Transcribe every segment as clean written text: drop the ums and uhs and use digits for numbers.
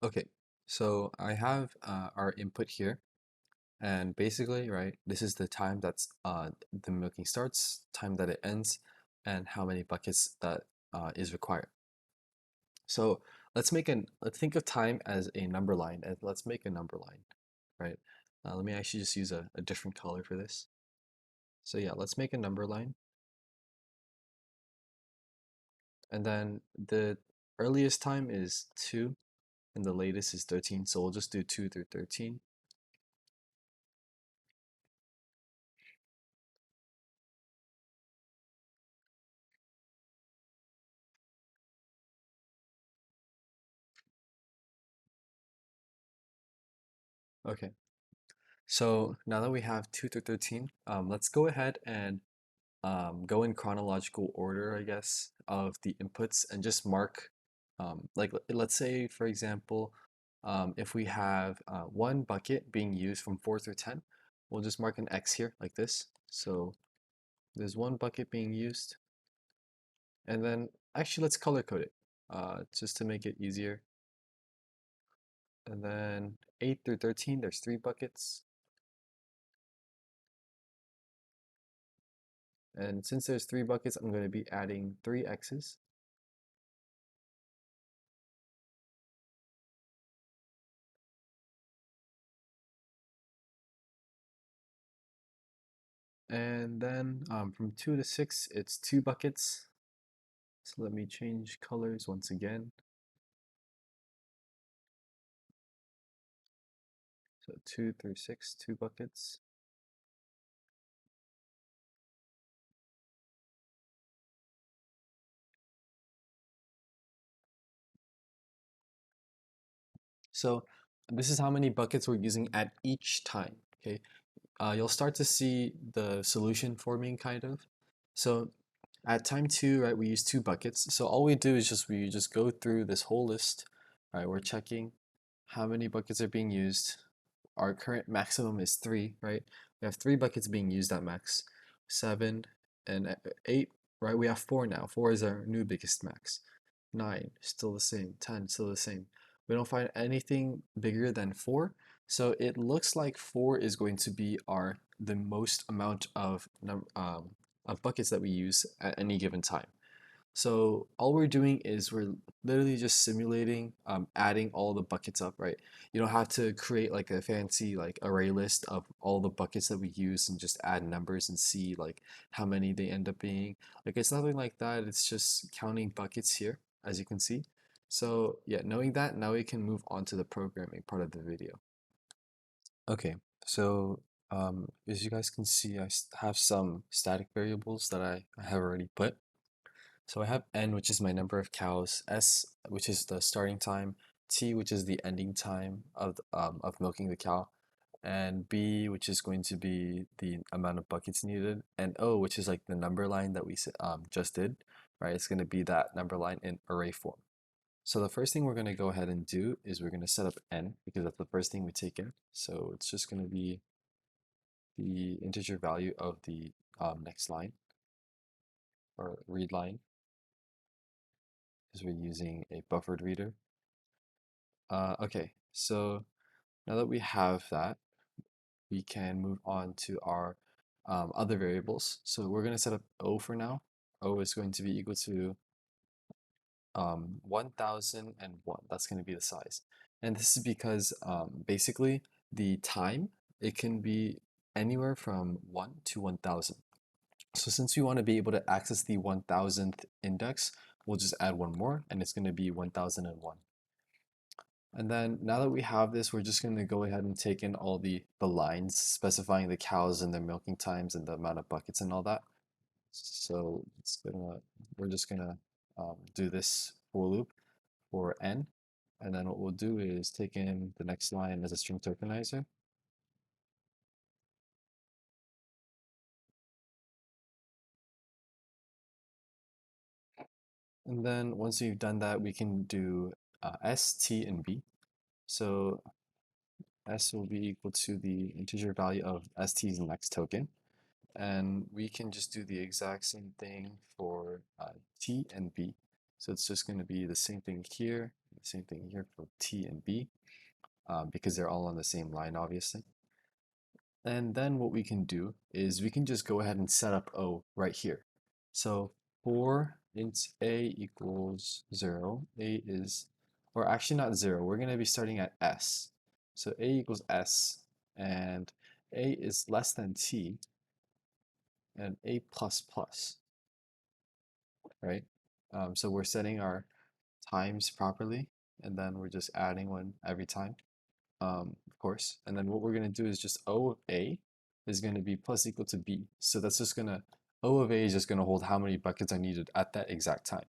Okay, so I have our input here, and basically, right, this is the time that's the milking starts, time that it ends, and how many buckets that is required. So let's think of time as a number line, and let's make a number line, right? Let me actually just use a different color for this. So yeah, let's make a number line, and then the earliest time is 2, and the latest is 13. So we'll just do 2 through 13. Okay. So now that we have 2 through 13, let's go ahead and go in chronological order, I guess, of the inputs and just mark, let's say, for example, if we have one bucket being used from 4 through 10, we'll just mark an X here like this. So there's one bucket being used, and then actually let's color code it just to make it easier. And then 8 through 13, there's 3 buckets. And since there's 3 buckets, I'm going to be adding 3 X's. And then from 2 to 6, it's 2 buckets. So let me change colors once again. So 2 through 6, 2 buckets. So this is how many buckets we're using at each time, okay? You'll start to see the solution forming kind of. So at time 2, right, we use 2 buckets. So all we do is we just go through this whole list, right? We're checking how many buckets are being used. Our current maximum is 3, right? We have 3 buckets being used at max. 7 and 8, right? We have 4 now. 4 is our new biggest max. 9, still the same. 10, still the same. We don't find anything bigger than 4. So it looks like 4 is going to be the most amount of buckets that we use at any given time. So all we're doing is we're literally just simulating adding all the buckets up, right? You don't have to create like a fancy like array list of all the buckets that we use and just add numbers and see like how many they end up being. Like it's nothing like that. It's just counting buckets here, as you can see. So yeah, knowing that, now we can move on to the programming part of the video. Okay, so as you guys can see, have some static variables that I have already put. So I have n, which is my number of cows, s, which is the starting time, t, which is the ending time of milking the cow, and b, which is going to be the amount of buckets needed, and o, which is like the number line that we just did, right? It's going to be that number line in array form. So the first thing we're going to go ahead and do is we're going to set up n because that's the first thing we take in. So it's just going to be the integer value of the next line or read line because we're using a buffered reader. Okay, so now that we have that, we can move on to our other variables. So we're going to set up O for now. O is going to be equal to 1001. That's going to be the size. And this is because basically the time, it can be anywhere from 1 to 1000. So since we want to be able to access the 1000th index, we'll just add one more and it's going to be 1001. And then now that we have this, we're just going to go ahead and take in all the lines specifying the cows and their milking times and the amount of buckets and all that. So we're just gonna do this for loop for n. And then what we'll do is take in the next line as a string tokenizer. And then once you've done that, we can do s, t, and b. So s will be equal to the integer value of st's next token. And we can just do the exact same thing for t and b. So it's just going to be the same thing here same thing here for T and B, because they're all on the same line, obviously. And then what we can do is we can just go ahead and set up O right here. So for int A equals 0, A is, or actually not 0, we're going to be starting at S. So A equals S, and A is less than T, and A plus plus, right? So we're setting our times properly, and then we're just adding one every time, of course. And then what we're going to do is just O of A is going to be plus equal to B. So that's just going to, O of A is just going to hold how many buckets are needed at that exact time.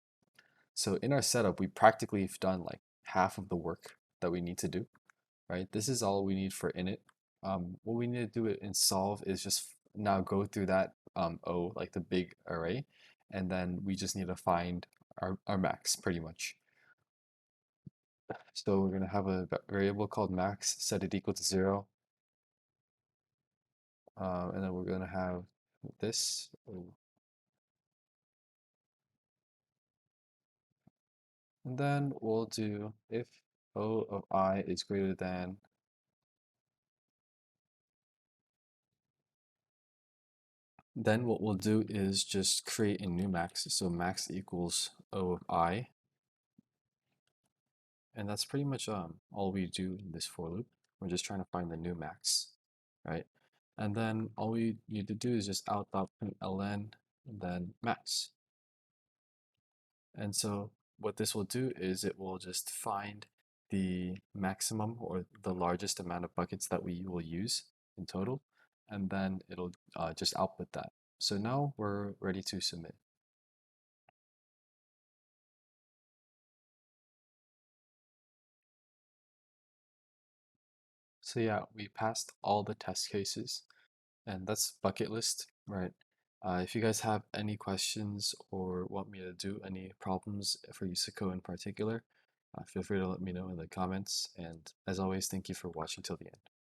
So in our setup, we practically have done like half of the work that we need to do, right? This is all we need for init. What we need to do in solve is just now go through that O, like the big array, and then we just need to find our max pretty much. So we're going to have a variable called max, set it equal to 0, and then we're going to have this. And then we'll do if O of I is greater than, then what we'll do is just create a new max. So max equals O of I. And that's pretty much all we do in this for loop. We're just trying to find the new max, right? And then all we need to do is just out.ln and then max. And so what this will do is it will just find the maximum or the largest amount of buckets that we will use in total, and then it'll just output that. So now we're ready to submit. So yeah, we passed all the test cases, and that's bucket list, right? If you guys have any questions or want me to do any problems for USACO in particular, feel free to let me know in the comments. And as always, thank you for watching till the end.